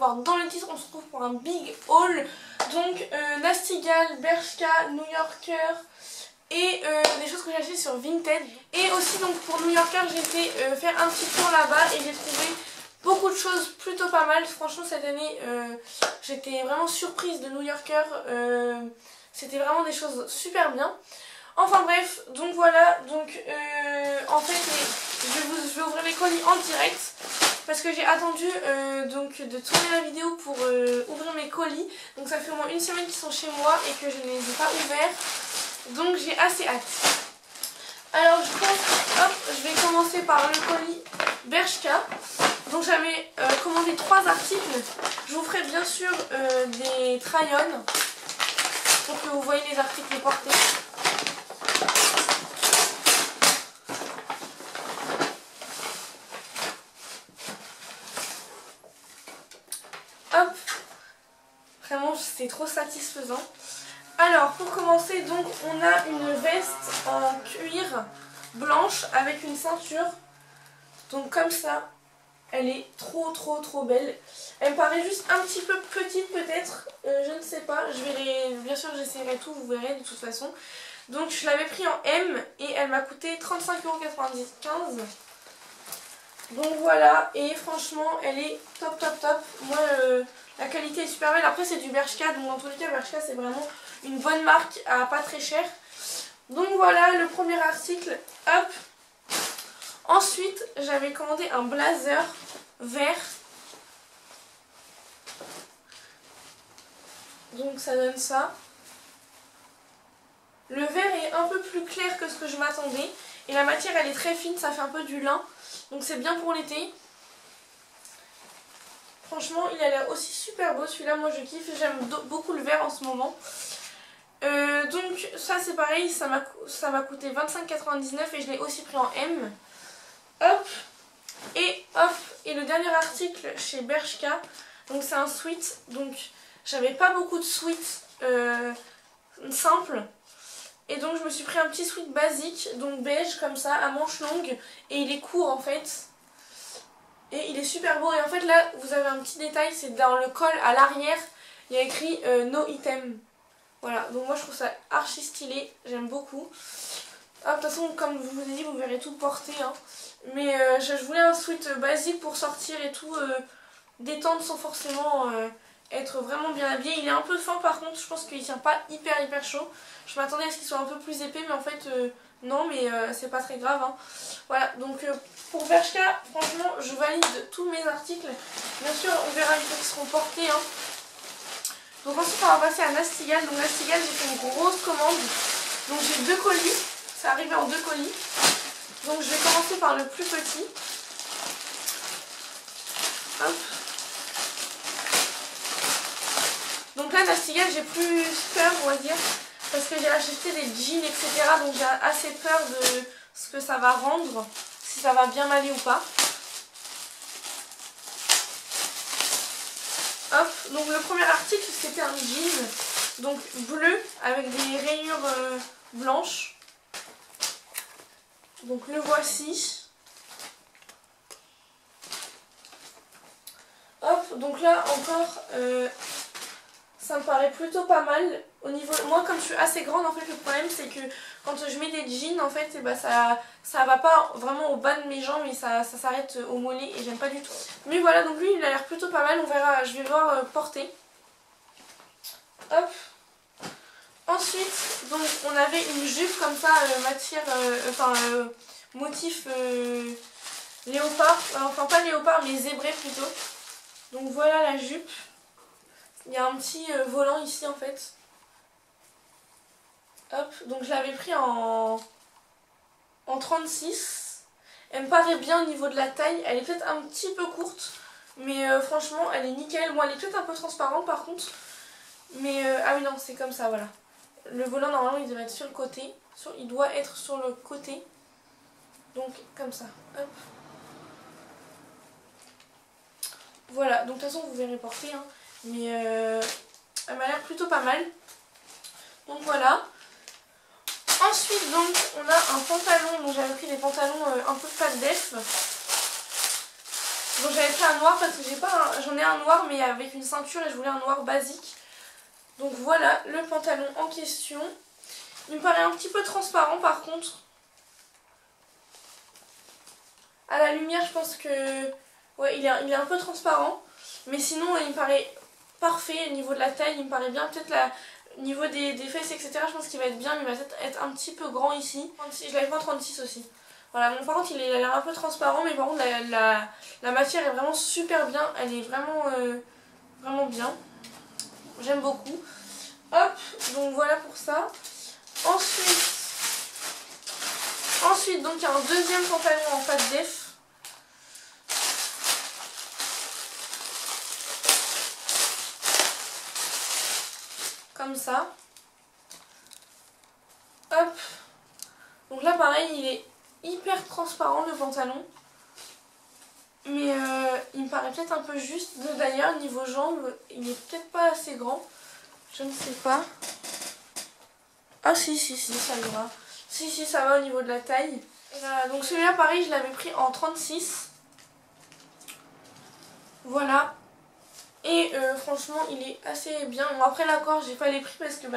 voir dans le titre, on se retrouve pour un big haul. Donc Nasty Gal, Bershka, New Yorker et des choses que j'ai achetées sur Vinted. Et aussi donc pour New Yorker, j'ai été faire un petit tour là-bas et j'ai trouvé beaucoup de choses plutôt pas mal. Franchement cette année j'étais vraiment surprise de New Yorker. C'était vraiment des choses super bien. Enfin bref, donc voilà, donc en fait je vais ouvrir les colis en direct parce que j'ai attendu donc de tourner la vidéo pour ouvrir mes colis. Donc ça fait au moins une semaine qu'ils sont chez moi et que je ne les ai pas ouverts, donc j'ai assez hâte. Alors je pense, hop, je vais commencer par le colis Bershka. Donc j'avais commandé 3 articles, je vous ferai bien sûr des try-on pour que vous voyez les articles portés. Hop, vraiment c'est trop satisfaisant. Alors pour commencer, donc on a une veste en cuir blanche avec une ceinture. Donc comme ça, elle est trop belle. Elle me paraît juste un petit peu petite peut-être, je ne sais pas. Bien sûr j'essaierai tout, vous verrez de toute façon. Donc je l'avais pris en M et elle m'a coûté 35,95 €. Donc voilà, et franchement elle est top. Moi la qualité est super belle. Après c'est du Bershka, donc dans tous les cas Bershka c'est vraiment une bonne marque à pas très cher. Donc voilà le premier article, hop. Ensuite j'avais commandé un blazer vert. Donc ça donne ça. Le vert est un peu plus clair que ce que je m'attendais. Et la matière elle est très fine, ça fait un peu du lin. Donc c'est bien pour l'été. Franchement il a l'air aussi super beau celui-là, moi je kiffe. J'aime beaucoup le vert en ce moment. Donc ça c'est pareil, ça m'a coûté 25,99 € et je l'ai aussi pris en M. Hop. Et le dernier article chez Bershka. Donc c'est un sweat. Donc j'avais pas beaucoup de sweats simples. Et donc je me suis pris un petit sweat basique, donc beige comme ça, à manches longues. Et il est court en fait. Et il est super beau. Et en fait là vous avez un petit détail, c'est dans le col à l'arrière, il y a écrit no item. Voilà, donc moi je trouve ça archi stylé, j'aime beaucoup. De toute façon comme je vous ai dit, vous verrez tout porter. Hein. Mais je voulais un sweat basique pour sortir et tout, détendre sans forcément être vraiment bien habillé. Il est un peu fin par contre, je pense qu'il tient pas hyper chaud. Je m'attendais à ce qu'il soit un peu plus épais, mais en fait non, mais c'est pas très grave. Hein. Voilà, donc pour Bershka, franchement je valide tous mes articles. Bien sûr on verra une fois qu'ils seront portés. Hein. Donc ensuite on va passer à Nasty Gal. Donc Nasty Gal, j'ai fait une grosse commande. Donc j'ai 2 colis, c'est arrivé en 2 colis. Donc je vais commencer par le plus petit. Hop. Donc là Nasty Gal, j'ai plus peur on va dire, parce que j'ai acheté des jeans etc. Donc j'ai assez peur de ce que ça va rendre, si ça va bien m'aller ou pas. Hop, donc le premier article c'était un jean, donc bleu avec des rayures blanches. Donc le voici. Hop, donc là encore ça me paraît plutôt pas mal. Au niveau, moi comme je suis assez grande en fait, le problème c'est que quand je mets des jeans en fait, et bah, ça va pas vraiment au bas de mes jambes, mais ça s'arrête au mollet et j'aime pas du tout. Mais voilà, donc lui il a l'air plutôt pas mal, on verra, je vais voir porter. Hop. Ensuite donc on avait une jupe comme ça, matière, motif léopard, enfin pas léopard mais zébré plutôt. Donc voilà la jupe. Il y a un petit volant ici en fait. Hop, donc je l'avais pris en 36. Elle me paraît bien au niveau de la taille. Elle est peut-être un petit peu courte, mais franchement elle est nickel. Bon, elle est peut-être un peu transparente par contre. Mais ah oui non, c'est comme ça, voilà. Le volant normalement il devrait être sur le côté. Il doit être sur le côté. Donc comme ça. Hop. Voilà, donc de toute façon vous verrez porter. Hein. Mais elle m'a l'air plutôt pas mal. Donc voilà. Ensuite donc on a un pantalon. Donc j'avais pris des pantalons un peu pas de def. Bon, j'avais pris un noir parce que j'en ai un noir mais avec une ceinture et je voulais un noir basique. Donc voilà le pantalon en question. Il me paraît un petit peu transparent par contre. À la lumière je pense que ouais, il est un peu transparent. Mais sinon il me paraît parfait au niveau de la taille, il me paraît bien. Peut-être au niveau des fesses etc. Je pense qu'il va être bien mais il va peut-être être un petit peu grand ici. Je l'avais pris en 36 aussi. Voilà, bon, par contre il a l'air un peu transparent mais par contre la matière est vraiment super bien. Elle est vraiment, vraiment bien. J'aime beaucoup. Hop, donc voilà pour ça. Ensuite donc il y a un deuxième pantalon en pâte def. Comme ça. Hop. Donc là pareil il est hyper transparent le pantalon. Mais il me paraît peut-être un peu juste. D'ailleurs niveau jambes il est peut-être pas assez grand. Je ne sais pas. Ah si ça ira. Si ça va au niveau de la taille. Donc celui-là pareil je l'avais pris en 36. Voilà. Et franchement il est assez bien. Bon, après l'accord j'ai pas les prix parce que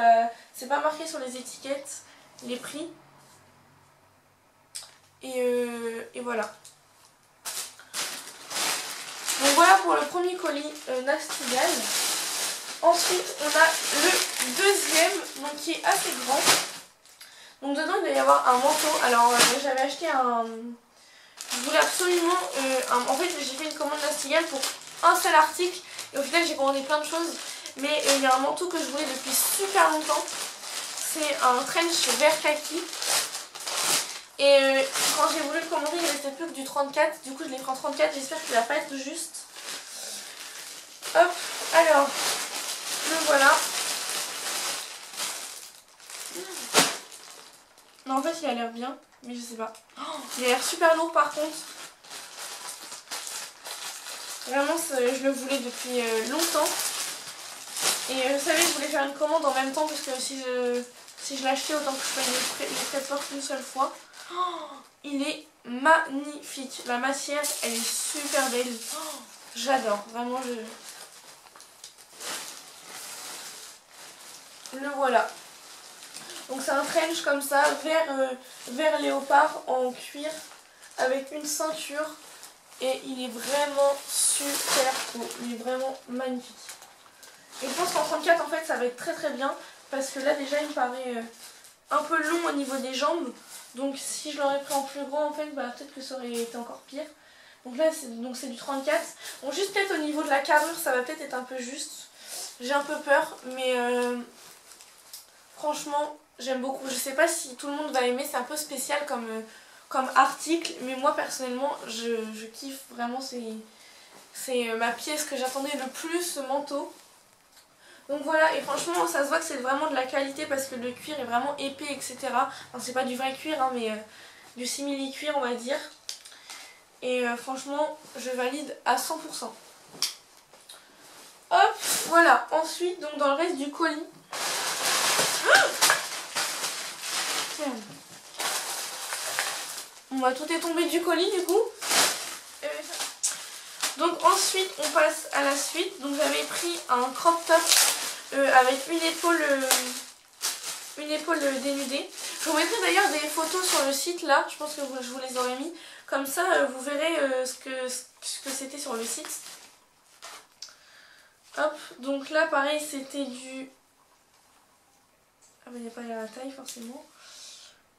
c'est pas marqué sur les étiquettes les prix. Et voilà. Donc voilà pour le premier colis Nasty Gal. Ensuite on a le deuxième donc qui est assez grand. Donc dedans il doit y avoir un manteau. Alors j'avais acheté je voulais absolument en fait j'ai fait une commande Nasty Gal pour un seul article. Et au final j'ai commandé plein de choses. Mais il y a un manteau que je voulais depuis super longtemps. C'est un trench vert kaki. Et quand j'ai voulu le commander il ne restait plus que du 34. Du coup je l'ai pris en 34. J'espère qu'il va pas être juste. Hop, alors le voilà. Non en fait il a l'air bien. Mais je sais pas. Oh, il a l'air super lourd par contre. Vraiment je le voulais depuis longtemps. Et vous savez je voulais faire une commande en même temps parce que si je l'achetais autant que je paye les frais de port qu'une seule fois. Oh, il est magnifique. La matière elle est super belle. Oh, j'adore. Vraiment le voilà. Donc c'est un trench comme ça, vert léopard en cuir avec une ceinture. Et il est vraiment super beau. Il est vraiment magnifique. Et je pense qu'en 34 en fait ça va être très très bien. Parce que là déjà il me paraît un peu long au niveau des jambes. Donc si je l'aurais pris en plus grand en fait peut-être que ça aurait été encore pire. Donc là c'est du 34. Bon juste peut-être au niveau de la carrure ça va peut-être être un peu juste. J'ai un peu peur mais franchement j'aime beaucoup. Je sais pas si tout le monde va aimer, c'est un peu spécial comme article. Mais moi personnellement je kiffe vraiment, c'est ma pièce que j'attendais le plus, ce manteau. Donc voilà, et franchement ça se voit que c'est vraiment de la qualité parce que le cuir est vraiment épais etc. Enfin c'est pas du vrai cuir hein, mais du simili cuir on va dire. Et franchement je valide à 100%. Hop, voilà. Ensuite donc dans le reste du colis. Tiens. Bon tout est tombé du colis du coup. Donc ensuite on passe à la suite. Donc j'avais pris un crop top avec une épaule dénudée. Je vous mettrai d'ailleurs des photos sur le site là, je pense que je vous les aurais mis. Comme ça vous verrez ce que c'était sur le site. Hop, donc là pareil c'était du... Ah bah il n'y a pas la taille forcément.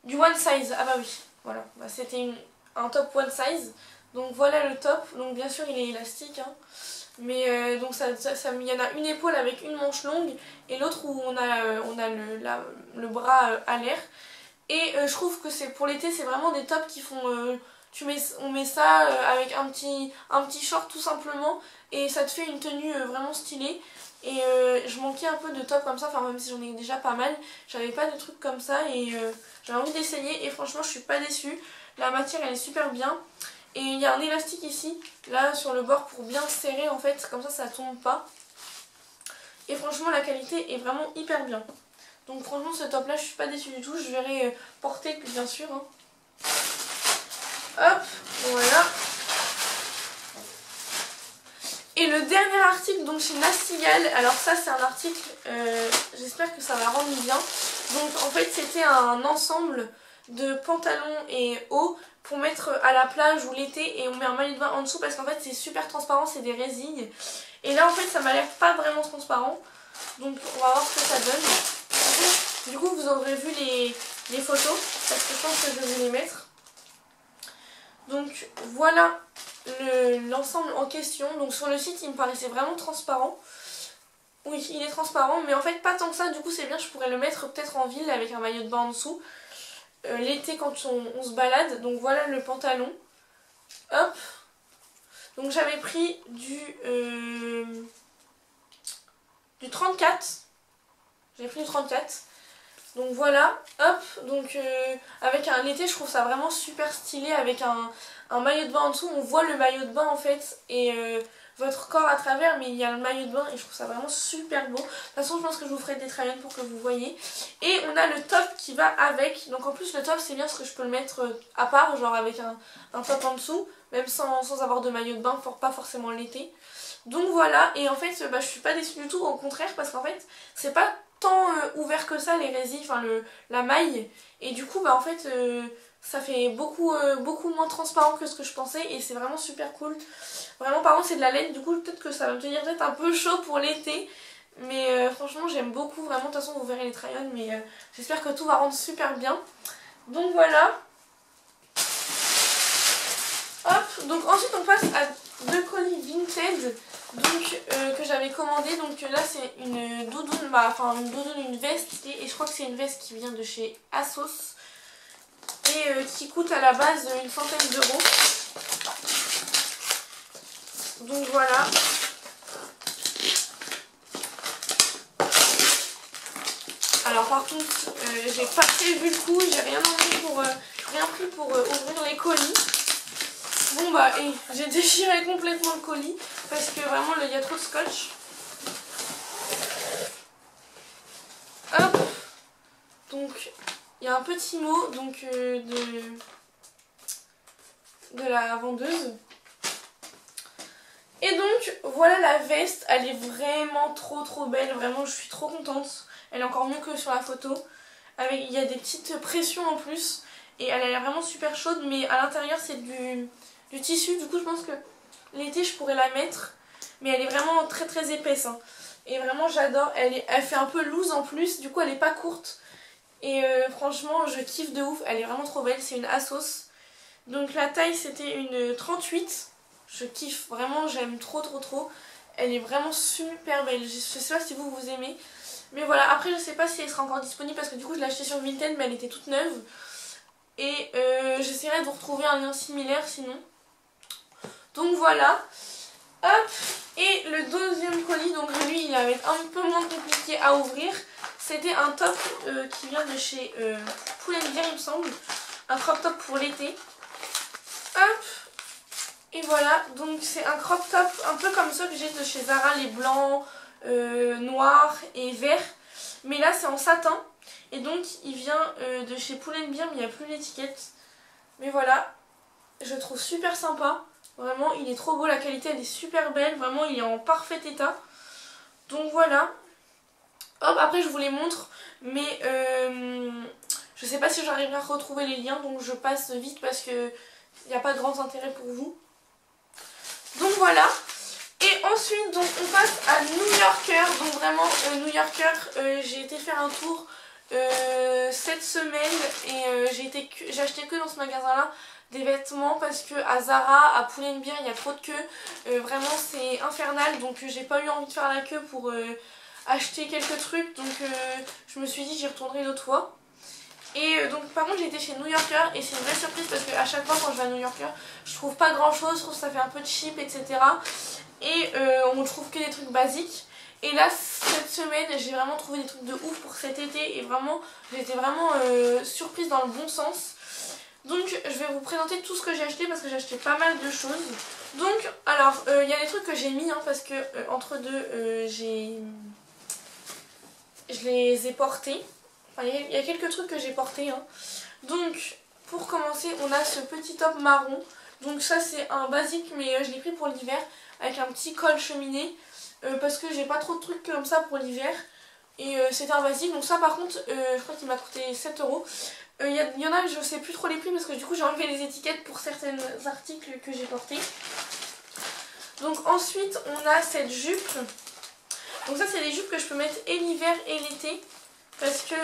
Du one size, ah bah oui, voilà. C'était un top one size. Donc voilà le top, donc bien sûr il est élastique hein. Mais donc il y en a une épaule avec une manche longue et l'autre où on a le bras à l'air. Et je trouve que pour l'été c'est vraiment des tops qui font... on met ça avec un petit short tout simplement et ça te fait une tenue vraiment stylée. Et je manquais un peu de top comme ça, enfin même si j'en ai déjà pas mal, j'avais pas de trucs comme ça et j'avais envie d'essayer et franchement je suis pas déçue. La matière elle est super bien. Et il y a un élastique ici, là sur le bord pour bien serrer en fait, comme ça tombe pas. Et franchement la qualité est vraiment hyper bien. Donc franchement ce top là je suis pas déçue du tout, je verrai porter bien sûr hein. Hop, voilà. Et le dernier article, donc chez Nastigal, alors ça c'est un article, j'espère que ça va rendre bien. Donc en fait c'était un ensemble de pantalons et hauts pour mettre à la plage ou l'été, et on met un maillot de bain en dessous parce qu'en fait c'est super transparent, c'est des résilles. Et là en fait ça m'a l'air pas vraiment transparent, donc on va voir ce que ça donne. Du coup vous aurez vu les photos parce que je pense que je vais les mettre. Donc voilà l'ensemble en question. Donc sur le site il me paraissait vraiment transparent. Oui, il est transparent, mais en fait pas tant que ça. Du coup c'est bien, je pourrais le mettre peut-être en ville avec un maillot de bain en dessous l'été quand on se balade. Donc voilà le pantalon. Hop. Donc j'avais pris du 34. J'ai pris du 34. Donc voilà, hop, donc avec un l'été je trouve ça vraiment super stylé avec un maillot de bain en dessous. On voit le maillot de bain en fait et votre corps à travers, mais il y a le maillot de bain et je trouve ça vraiment super beau. De toute façon je pense que je vous ferai des try-on pour que vous voyez. Et on a le top qui va avec, donc en plus le top c'est bien parce que je peux le mettre à part, genre avec un top en dessous, même sans avoir de maillot de bain, pas forcément l'été. Donc voilà, et en fait je suis pas déçue du tout, au contraire, parce qu'en fait c'est pas tant ouvert que ça les résilles, enfin la maille, et du coup en fait ça fait beaucoup moins transparent que ce que je pensais et c'est vraiment super cool. Vraiment par contre c'est de la laine, du coup peut-être que ça va me tenir peut-être un peu chaud pour l'été, mais franchement j'aime beaucoup, vraiment. De toute façon vous verrez les try-on, mais j'espère que tout va rendre super bien. Donc voilà. Hop, donc ensuite on passe à 2 colis Vinted, donc que j'avais commandé. Donc là c'est une doudoune, une veste, et je crois que c'est une veste qui vient de chez ASOS et qui coûte à la base une centaine d'euros. Donc voilà. Alors par contre j'ai pas prévu le coup, j'ai rien pris pour ouvrir les colis. Bon bah et j'ai déchiré complètement le colis parce que vraiment il y a trop de scotch. Hop. Donc il y a un petit mot donc de la vendeuse. Et donc voilà la veste, elle est vraiment trop belle, vraiment je suis trop contente. Elle est encore mieux que sur la photo. Il y a des petites pressions en plus et elle a l'air vraiment super chaude, mais à l'intérieur c'est du tissu. Du coup je pense que l'été je pourrais la mettre, mais elle est vraiment très épaisse hein. Et vraiment j'adore, elle fait un peu loose en plus, du coup elle est pas courte. Et franchement je kiffe de ouf, elle est vraiment trop belle, c'est une ASOS. Donc la taille c'était une 38. Je kiffe, vraiment j'aime trop. Elle est vraiment super belle, je sais pas si vous aimez. Mais voilà, après je sais pas si elle sera encore disponible parce que du coup je l'ai achetée sur Vinted, mais elle était toute neuve. Et j'essaierai de vous retrouver un lien similaire sinon. Donc voilà. Hop. Et le deuxième colis, donc lui il va être un peu moins compliqué à ouvrir. C'était un top qui vient de chez Pull&Bear il me semble. Un crop top pour l'été. Hop. Et voilà, donc c'est un crop top un peu comme ceux que j'ai de chez Zara, les blancs, noirs et verts. Mais là c'est en satin. Et donc il vient de chez Pull&Bear, mais il n'y a plus l'étiquette. Mais voilà, je le trouve super sympa. Vraiment il est trop beau, la qualité elle est super belle. Vraiment il est en parfait état. Donc voilà. Hop, après je vous les montre. Mais je sais pas si j'arriverai à retrouver les liens. Donc je passe vite parce que il n'y a pas de grand intérêt pour vous. Donc voilà. Et ensuite donc on passe à New Yorker. Donc vraiment New Yorker, j'ai été faire un tour cette semaine et j'ai acheté que dans ce magasin là des vêtements parce que à Zara, à Pull&Bear il y a trop de queue. Vraiment c'est infernal, donc j'ai pas eu envie de faire la queue pour acheter quelques trucs. Donc je me suis dit j'y retournerai l'autre fois. Et donc par contre j'ai été chez New Yorker et c'est une vraie surprise parce qu'à chaque fois quand je vais à New Yorker je trouve pas grand chose, je trouve que ça fait un peu cheap etc. Et on trouve que des trucs basiques. Et là cette semaine j'ai vraiment trouvé des trucs de ouf pour cet été et vraiment j'ai été vraiment surprise dans le bon sens. Donc je vais vous présenter tout ce que j'ai acheté parce que j'ai acheté pas mal de choses. Donc alors il y a des trucs que j'ai mis hein, parce que entre deux je les ai portés. Il y a quelques trucs que j'ai portés hein. Donc pour commencer on a ce petit top marron Donc ça c'est un basique mais je l'ai pris pour l'hiver avec un petit col cheminée parce que j'ai pas trop de trucs comme ça pour l'hiver. Et c'était un basique, donc ça par contre je crois qu'il m'a coûté 7 euros. Il y en a, je sais plus trop les prix parce que du coup j'ai enlevé les étiquettes pour certains articles que j'ai portés. Donc ensuite on a cette jupe. Donc ça c'est des jupes que je peux mettre et l'hiver et l'été. Parce que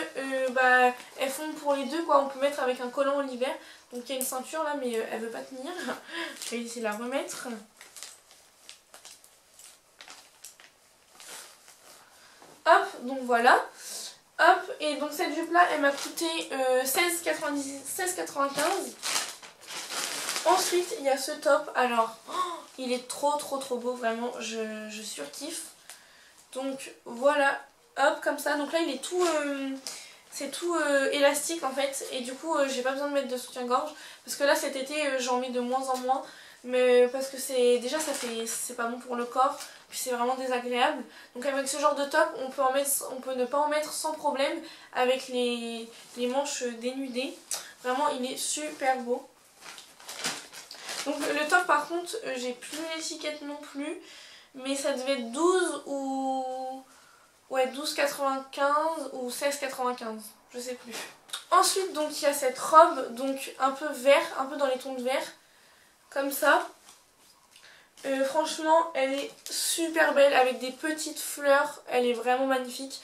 elles font pour les deux quoi, on peut mettre avec un collant l'hiver. Donc il y a une ceinture là mais elle veut pas tenir. Je vais essayer de la remettre. Hop, donc voilà. Hop, et donc cette jupe là elle m'a coûté 16,95. Ensuite il y a ce top, alors il est trop beau, vraiment je surkiffe. Donc voilà, hop comme ça, donc là il est tout, c'est tout élastique en fait. Et du coup j'ai pas besoin de mettre de soutien-gorge. Parce que là cet été j'en mets de moins en moins. Mais parce que déjà c'est pas bon pour le corps. Puis c'est vraiment désagréable. Donc avec ce genre de top on peut ne pas en mettre sans problème. Avec les manches dénudées. Vraiment il est super beau. Donc le top par contre j'ai plus l'étiquette non plus. Mais ça devait être 12 ou... Ouais 12,95 ou 16,95. Je sais plus. Ensuite donc il y a cette robe. Donc un peu vert, un peu dans les tons de vert. Comme ça. Franchement elle est super belle avec des petites fleurs, elle est vraiment magnifique.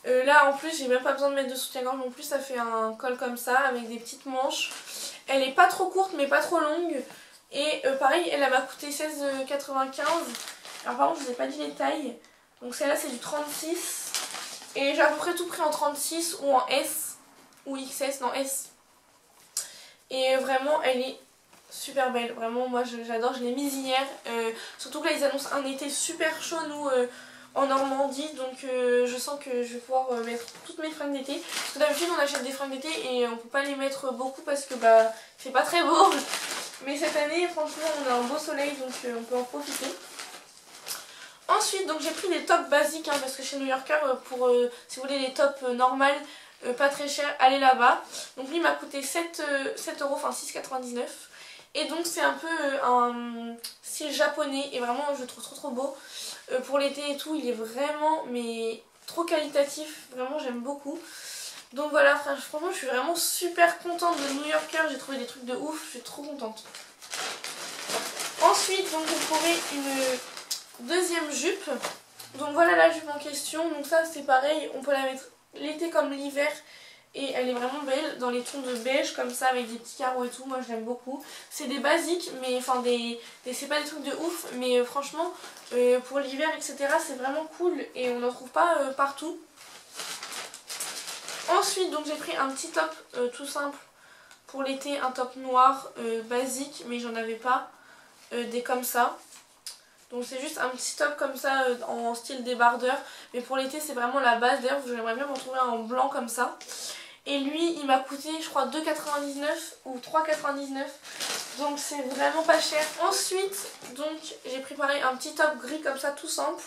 Là en plus j'ai même pas besoin de mettre de soutien-gorge non plus, ça fait un col comme ça avec des petites manches. Elle est pas trop courte mais pas trop longue. Et pareil elle m'a coûté 16,95. Alors par contre je vous ai pas dit les tailles. Donc celle-là c'est du 36. Et j'ai à peu près tout pris en 36 ou en S. Ou XS, non S. Et vraiment elle est super belle, vraiment moi j'adore, je l'ai mise hier. Surtout que là ils annoncent un été super chaud nous en Normandie. Donc je sens que je vais pouvoir mettre toutes mes fringues d'été. Parce que d'habitude on achète des fringues d'été et on peut pas les mettre beaucoup parce que bah c'est pas très beau. Mais cette année franchement on a un beau soleil donc on peut en profiter. Ensuite donc j'ai pris des tops basiques hein, parce que chez New Yorker pour si vous voulez les tops normales pas très chers, allez là-bas. Donc lui il m'a coûté 7 euros, enfin 6,99. Et donc c'est un peu un style japonais et vraiment je le trouve trop beau. Pour l'été et tout il est vraiment mais trop qualitatif, vraiment j'aime beaucoup. Donc voilà franchement je suis vraiment super contente de New Yorker, j'ai trouvé des trucs de ouf, je suis trop contente. Ensuite donc vous trouvez une deuxième jupe. Donc voilà la jupe en question, donc ça c'est pareil, on peut la mettre l'été comme l'hiver. Et elle est vraiment belle dans les tons de beige comme ça avec des petits carreaux et tout, moi je l'aime beaucoup. C'est des basiques mais enfin c'est pas des trucs de ouf mais franchement pour l'hiver etc c'est vraiment cool et on n'en trouve pas partout. Ensuite donc j'ai pris un petit top tout simple pour l'été, un top noir basique mais j'en avais pas des comme ça. Donc c'est juste un petit top comme ça en style débardeur mais pour l'été c'est vraiment la base. D'ailleurs j'aimerais bien m'en trouver un en blanc comme ça. Et lui il m'a coûté je crois 2,99 ou 3,99. Donc c'est vraiment pas cher. Ensuite donc j'ai pris pareil un petit top gris comme ça tout simple.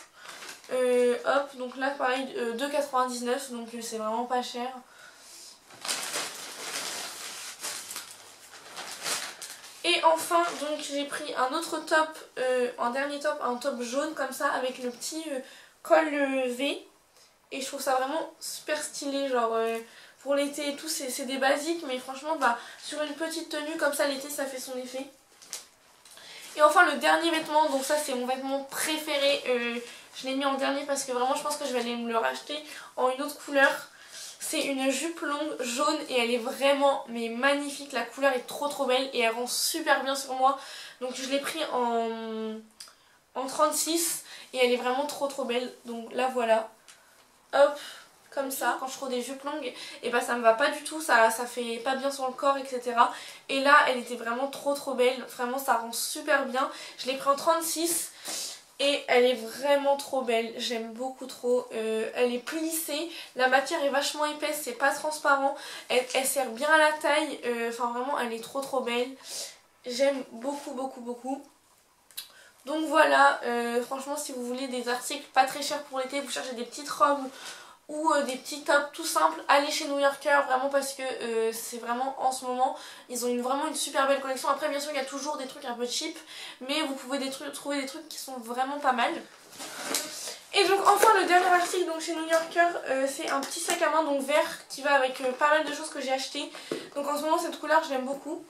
Hop donc là pareil 2,99 donc c'est vraiment pas cher. Et enfin donc j'ai pris un autre top, un dernier top, un top jaune comme ça avec le petit col V. Et je trouve ça vraiment super stylé genre... pour l'été et tout c'est des basiques mais franchement bah sur une petite tenue comme ça l'été ça fait son effet. Et enfin le dernier vêtement, donc ça c'est mon vêtement préféré, je l'ai mis en dernier parce que vraiment je pense que je vais aller me le racheter en une autre couleur. C'est une jupe longue jaune et elle est vraiment mais magnifique, la couleur est trop belle et elle rend super bien sur moi. Donc je l'ai pris en 36 et elle est vraiment trop belle, donc là voilà. Hop comme ça, quand je trouve des jupes longues et bah ça me va pas du tout, ça fait pas bien sur le corps etc. Et là elle était vraiment trop belle, vraiment ça rend super bien. Je l'ai pris en 36 et elle est vraiment trop belle, j'aime beaucoup trop. Elle est plissée, la matière est vachement épaisse, c'est pas transparent, elle sert bien à la taille, enfin vraiment elle est trop belle. J'aime beaucoup. Donc voilà, franchement si vous voulez des articles pas très chers pour l'été, vous cherchez des petites robes ou des petits tops tout simples, allez chez New Yorker vraiment parce que c'est vraiment en ce moment ils ont vraiment une super belle collection. Après bien sûr il y a toujours des trucs un peu cheap, mais vous pouvez trouver des trucs qui sont vraiment pas mal. Et donc enfin le dernier article donc chez New Yorker, c'est un petit sac à main donc vert qui va avec pas mal de choses que j'ai acheté. Donc en ce moment cette couleur je l'aime beaucoup.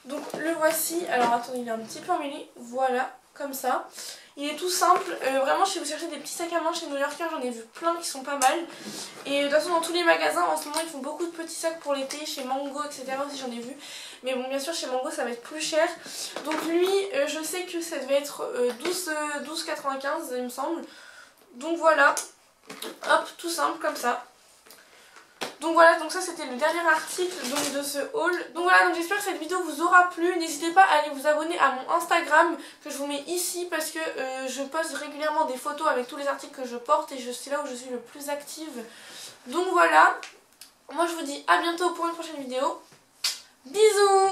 Donc le voici, alors attendez, il est un petit peu emmêlé, voilà, comme ça. Il est tout simple, vraiment si vous cherchez des petits sacs à main chez New Yorker, j'en ai vu plein qui sont pas mal. Et de toute façon dans tous les magasins en ce moment ils font beaucoup de petits sacs pour l'été, chez Mango etc aussi j'en ai vu. Mais bon bien sûr chez Mango ça va être plus cher. Donc lui je sais que ça devait être 12,95 il me semble. Donc voilà, hop tout simple comme ça. Donc voilà, donc ça c'était le dernier article donc, de ce haul. Donc voilà, donc j'espère que cette vidéo vous aura plu. N'hésitez pas à aller vous abonner à mon Instagram que je vous mets ici parce que je poste régulièrement des photos avec tous les articles que je porte et c'est là où je suis le plus active. Donc voilà, moi je vous dis à bientôt pour une prochaine vidéo. Bisous!